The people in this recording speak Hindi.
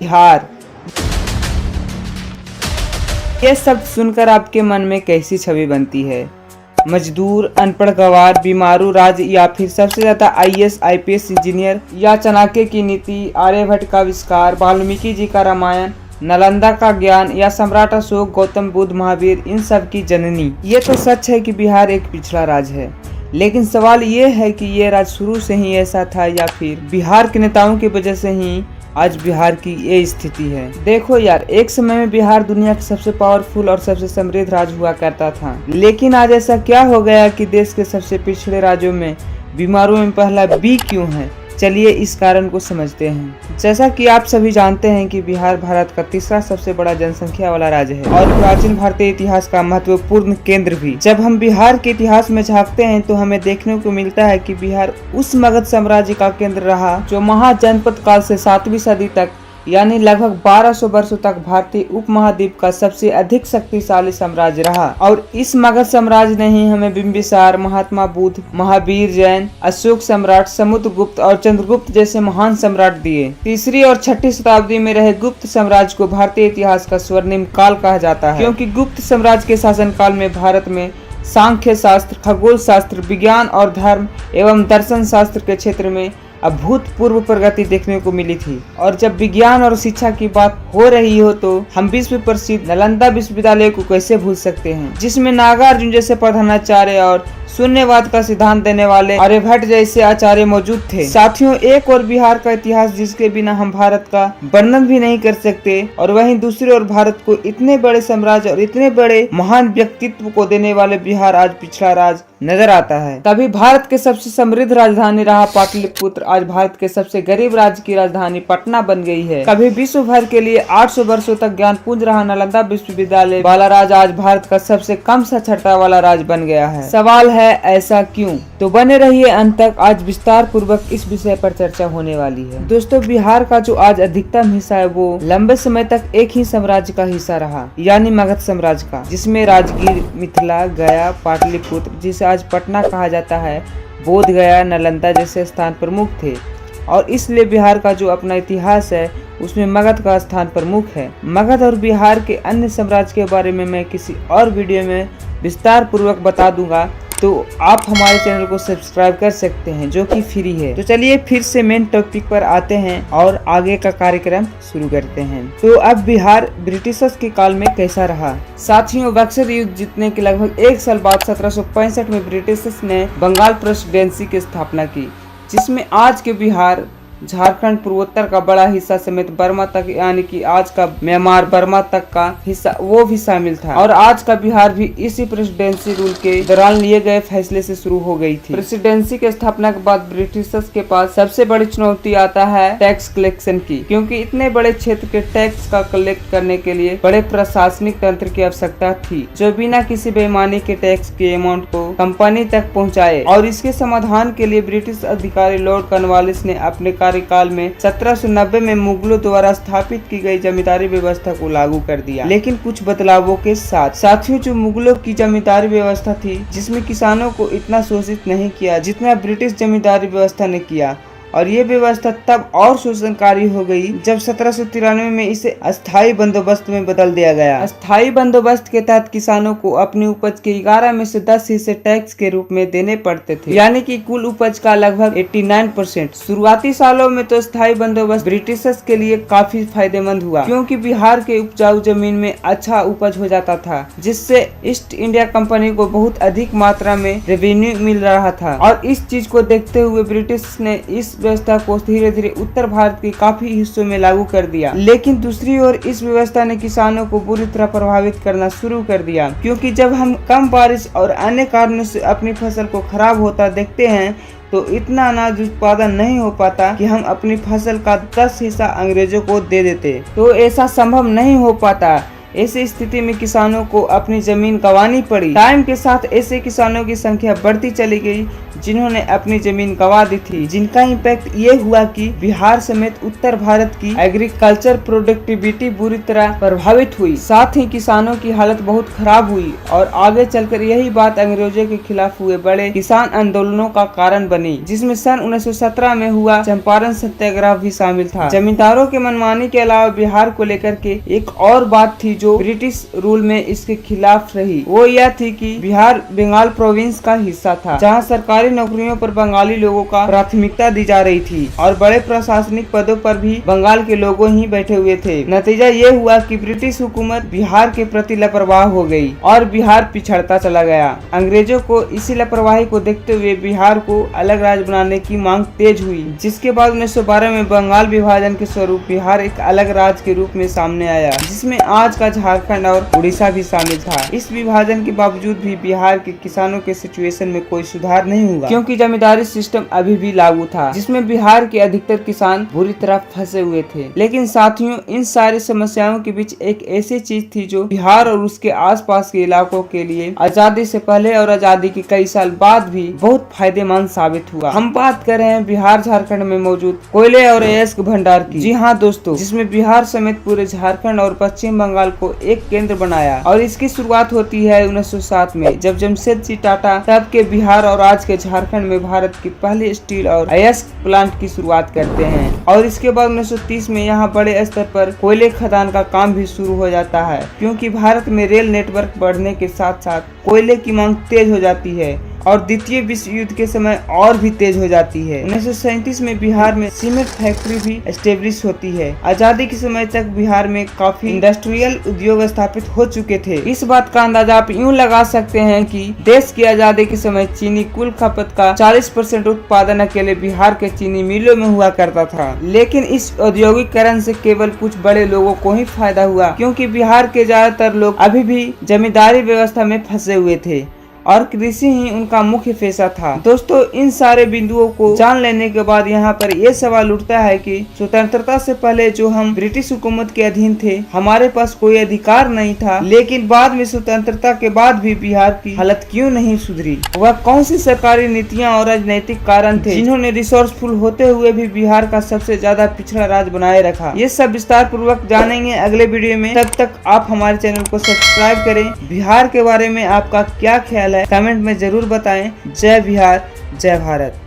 बिहार। ये शब्द सुनकर आपके मन में कैसी छवि बनती है? मजदूर, अनपढ़ गंवार, बीमारू राज्य, या फिर सबसे ज्यादा आईएएस आईपीएस इंजीनियर, या चाणक्य की नीति, आर्यभट्ट का आविष्कार, वाल्मीकि जी का रामायण, नालंदा का ज्ञान, या सम्राट अशोक, गौतम बुद्ध, महावीर, इन सब की जननी। ये तो सच है कि बिहार एक पिछड़ा राज्य है, लेकिन सवाल ये है कि ये राज्य शुरू से ही ऐसा था या फिर बिहार के नेताओं की वजह से ही आज बिहार की ये स्थिति है। देखो यार, एक समय में बिहार दुनिया का सबसे पावरफुल और सबसे समृद्ध राज्य हुआ करता था, लेकिन आज ऐसा क्या हो गया कि देश के सबसे पिछड़े राज्यों में बीमारों में पहला बी क्यों है? चलिए इस कारण को समझते हैं। जैसा कि आप सभी जानते हैं कि बिहार भारत का तीसरा सबसे बड़ा जनसंख्या वाला राज्य है और प्राचीन भारतीय इतिहास का महत्वपूर्ण केंद्र भी। जब हम बिहार के इतिहास में झांकते हैं तो हमें देखने को मिलता है कि बिहार उस मगध साम्राज्य का केंद्र रहा जो महाजनपद काल से 7वीं सदी तक, यानी लगभग 1200 वर्षों तक भारतीय उपमहाद्वीप का सबसे अधिक शक्तिशाली साम्राज्य रहा। और इस मगध साम्राज्य ने ही हमें बिंबिसार, महात्मा बुद्ध, महावीर, जैन, अशोक सम्राट, समुद्रगुप्त और चंद्रगुप्त जैसे महान सम्राट दिए। 3री और 6ठी शताब्दी में रहे गुप्त साम्राज्य को भारतीय इतिहास का स्वर्णिम काल कहा जाता है, क्योंकि गुप्त साम्राज्य के शासन काल में भारत में सांख्य शास्त्र, खगोल शास्त्र, विज्ञान और धर्म एवं दर्शन शास्त्र के क्षेत्र में अभूतपूर्व प्रगति देखने को मिली थी। और जब विज्ञान और शिक्षा की बात हो रही हो तो हम विश्व प्रसिद्ध नालंदा विश्वविद्यालय को कैसे भूल सकते हैं, जिसमें नागार्जुन जैसे प्रधानाचार्य और शून्यवाद का सिद्धांत देने वाले आर्यभट्ट जैसे आचार्य मौजूद थे। साथियों, एक और बिहार का इतिहास जिसके बिना हम भारत का वर्णन भी नहीं कर सकते, और वहीं दूसरी ओर भारत को इतने बड़े साम्राज्य और इतने बड़े महान व्यक्तित्व को देने वाले बिहार आज पिछड़ा राज्य नजर आता है। तभी भारत के सबसे समृद्ध राजधानी रहा पाटलिपुत्र आज भारत के सबसे गरीब राज्य की राजधानी पटना बन गई है। कभी विश्व भर के लिए 800 वर्षों तक ज्ञान पुंज रहा नालंदा विश्वविद्यालय वाला राज्य आज भारत का सबसे कम साक्षरता वाला राज्य बन गया है। सवाल है ऐसा क्यों? तो बने रहिए अंत तक, आज विस्तार पूर्वक इस विषय पर चर्चा होने वाली है। दोस्तों, बिहार का जो आज अधिकतम हिस्सा है वो लंबे समय तक एक ही साम्राज्य का हिस्सा रहा, यानी मगध साम्राज्य का, जिसमें राजगीर, मिथिला, गया, पाटलिपुत्र जिसे आज पटना कहा जाता है, बोध गया, नालंदा जैसे स्थान प्रमुख थे। और इसलिए बिहार का जो अपना इतिहास है उसमें मगध का स्थान प्रमुख है। मगध और बिहार के अन्य साम्राज्य के बारे में मैं किसी और वीडियो में विस्तार पूर्वक बता दूंगा, तो आप हमारे चैनल को सब्सक्राइब कर सकते हैं, जो कि फ्री है। तो चलिए फिर से मेन टॉपिक पर आते हैं और आगे का कार्यक्रम शुरू करते हैं। तो अब बिहार ब्रिटिशर्स के काल में कैसा रहा? साथियों, बक्सर युद्ध जीतने के लगभग 1 साल बाद 1765 में ब्रिटिशर्स ने बंगाल प्रेसिडेंसी की स्थापना की, जिसमें आज के बिहार, झारखंड, पूर्वोत्तर का बड़ा हिस्सा समेत बर्मा तक, यानी कि आज का म्यांमार, बर्मा तक का हिस्सा वो भी शामिल था। और आज का बिहार भी इसी प्रेसिडेंसी रूल के दौरान लिए गए फैसले से शुरू हो गई थी। प्रेसिडेंसी की स्थापना के बाद ब्रिटिशर्स के पास सबसे बड़ी चुनौती आता है टैक्स कलेक्शन की, क्योंकि इतने बड़े क्षेत्र के टैक्स का कलेक्ट करने के लिए बड़े प्रशासनिक तंत्र की आवश्यकता थी, जो बिना किसी बेईमानी के टैक्स के अमाउंट को कंपनी तक पहुँचाए। और इसके समाधान के लिए ब्रिटिश अधिकारी लॉर्ड कॉर्नवालिस ने अपने कार्यकाल में 1790 में मुगलों द्वारा स्थापित की गई जमींदारी व्यवस्था को लागू कर दिया, लेकिन कुछ बदलावों के साथ। साथियों, जो मुगलों की जमींदारी व्यवस्था थी, जिसमें किसानों को इतना शोषित नहीं किया जितना ब्रिटिश जमींदारी व्यवस्था ने किया, और ये व्यवस्था तब और शोषणकारी हो गई जब 1793 में इसे अस्थायी बंदोबस्त में बदल दिया गया। अस्थायी बंदोबस्त के तहत किसानों को अपनी उपज के 11 में से 10 हिस्से टैक्स के रूप में देने पड़ते थे, यानी कि कुल उपज का लगभग 89%। शुरुआती सालों में तो अस्थायी बंदोबस्त ब्रिटिशर्स के लिए काफी फायदेमंद हुआ, क्योंकि बिहार के उपजाऊ जमीन में अच्छा उपज हो जाता था, जिससे ईस्ट इंडिया कंपनी को बहुत अधिक मात्रा में रेवेन्यू मिल रहा था। और इस चीज को देखते हुए ब्रिटिश ने इस व्यवस्था को धीरे धीरे उत्तर भारत के काफी हिस्सों में लागू कर दिया। लेकिन दूसरी ओर इस व्यवस्था ने किसानों को बुरी तरह प्रभावित करना शुरू कर दिया, क्योंकि जब हम कम बारिश और अन्य कारणों से अपनी फसल को खराब होता देखते हैं तो इतना अनाज उत्पादन नहीं हो पाता कि हम अपनी फसल का 10 हिस्सा अंग्रेजों को दे देते। तो ऐसा संभव नहीं हो पाता। ऐसी स्थिति में किसानों को अपनी जमीन गंवानी पड़ी। टाइम के साथ ऐसे किसानों की संख्या बढ़ती चली गई जिन्होंने अपनी जमीन गंवा दी थी, जिनका इम्पैक्ट ये हुआ कि बिहार समेत उत्तर भारत की एग्रीकल्चर प्रोडक्टिविटी बुरी तरह प्रभावित हुई। साथ ही किसानों की हालत बहुत खराब हुई और आगे चलकर यही बात अंग्रेजों के खिलाफ हुए बड़े किसान आंदोलनों का कारण बनी, जिसमें सन 1917 में हुआ चंपारण सत्याग्रह भी शामिल था। जमींदारों के मनमानी के अलावा बिहार को लेकर के एक और बात थी जो ब्रिटिश रूल में इसके खिलाफ रही, वो यह थी कि बिहार बंगाल प्रोविंस का हिस्सा था, जहां सरकारी नौकरियों पर बंगाली लोगों का प्राथमिकता दी जा रही थी और बड़े प्रशासनिक पदों पर भी बंगाल के लोगों ही बैठे हुए थे। नतीजा ये हुआ कि ब्रिटिश हुकूमत बिहार के प्रति लापरवाह हो गई और बिहार पिछड़ता चला गया। अंग्रेजों को इसी लापरवाही को देखते हुए बिहार को अलग राज्य बनाने की मांग तेज हुई, जिसके बाद 1912 में बंगाल विभाजन के स्वरूप बिहार एक अलग राज्य के रूप में सामने आया, जिसमें आज का झारखंड और उड़ीसा भी शामिल था। इस विभाजन के बावजूद भी बिहार के किसानों के सिचुएशन में कोई सुधार नहीं हुआ, क्योंकि जमींदारी सिस्टम अभी भी लागू था, जिसमें बिहार के अधिकतर किसान बुरी तरह फंसे हुए थे। लेकिन साथियों, इन सारी समस्याओं के बीच एक ऐसी चीज थी जो बिहार और उसके आसपास के इलाकों के लिए आजादी से पहले और आजादी के कई साल बाद भी बहुत फायदेमंद साबित हुआ। हम बात कर रहे हैं बिहार झारखंड में मौजूद कोयले और अयस्क भंडार की। जी हाँ दोस्तों, जिसमें बिहार समेत पूरे झारखंड और पश्चिम बंगाल को एक केंद्र बनाया। और इसकी शुरुआत होती है 1907 में, जब जमशेदजी टाटा तब के बिहार और आज के झारखंड में भारत की पहली स्टील और अयस्क प्लांट की शुरुआत करते हैं। और इसके बाद 1930 में यहाँ बड़े स्तर पर कोयले खदान का काम भी शुरू हो जाता है, क्योंकि भारत में रेल नेटवर्क बढ़ने के साथ साथ कोयले की मांग तेज हो जाती है और द्वितीय विश्व युद्ध के समय और भी तेज हो जाती है। 1937 में बिहार में सीमेंट फैक्ट्री भी एस्टेब्लिश होती है। आजादी के समय तक बिहार में काफी इंडस्ट्रियल उद्योग स्थापित हो चुके थे। इस बात का अंदाजा आप यूँ लगा सकते हैं कि देश की आजादी के समय चीनी कुल खपत का 40% उत्पादन अकेले बिहार के चीनी मिलों में हुआ करता था। लेकिन इस औद्योगिकरण से केवल कुछ बड़े लोगों को ही फायदा हुआ, क्योंकि बिहार के ज्यादातर लोग अभी भी जमींदारी व्यवस्था में फंसे हुए थे और कृषि ही उनका मुख्य पेशा था। दोस्तों, इन सारे बिंदुओं को जान लेने के बाद यहाँ पर ये सवाल उठता है कि स्वतंत्रता से पहले जो हम ब्रिटिश हुकूमत के अधीन थे, हमारे पास कोई अधिकार नहीं था, लेकिन बाद में स्वतंत्रता के बाद भी बिहार की हालत क्यों नहीं सुधरी? वह कौन सी सरकारी नीतियाँ और राजनीतिक कारण थे जिन्होंने रिसोर्सफुल होते हुए भी बिहार का सबसे ज्यादा पिछड़ा राज्य बनाए रखा? ये सब विस्तार पूर्वक जानेंगे अगले वीडियो में। तब तक आप हमारे चैनल को सब्सक्राइब करें। बिहार के बारे में आपका क्या ख्याल है कमेंट में जरूर बताएं। जय बिहार, जय भारत।